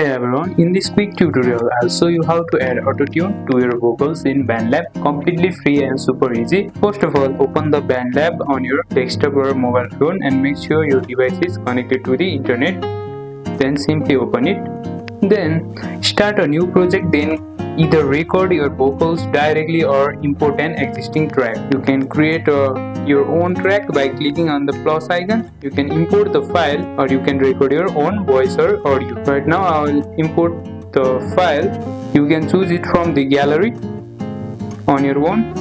Hey everyone, in this quick tutorial I'll show you how to add autotune to your vocals in BandLab, completely free and super easy. First of all, open the BandLab on your desktop or mobile phone and make sure your device is connected to the internet. Then simply open it. Then start a new project, then either record your vocals directly or import an existing track. You can create your own track by clicking on the plus icon. You can import the file or you can record your own voice or audio. Right now I will import the file. You can choose it from the gallery on your own.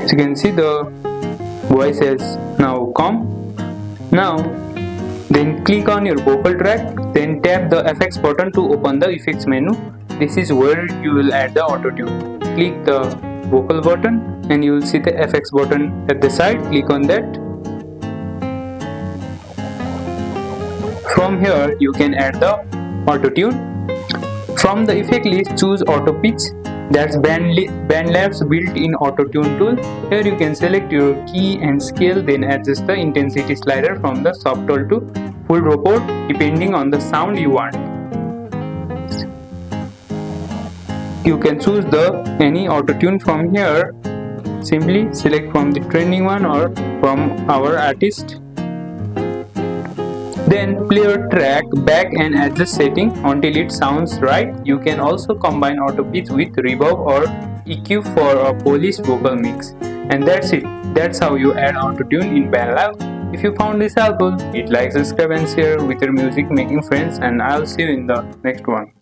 As you can see, the voice has now come. Now then click on your vocal track, then tap the effects button to open the effects menu. This is where you will add the autotune. Click the vocal button and you will see the effects button at the side. Click on that. From here you can add the autotune. From the effect list, choose auto pitch. That's BandLab's built-in autotune tool. Here you can select your key and scale, then adjust the intensity slider from the subtle to full report depending on the sound you want. You can choose any autotune from here. Simply select from the trending one or from our artist. Then play your track back and adjust setting until it sounds right. You can also combine auto pitch with reverb or EQ for a polished vocal mix. And that's it. That's how you add autotune in BandLab. If you found this helpful, hit like, subscribe and share with your music making friends, and I'll see you in the next one.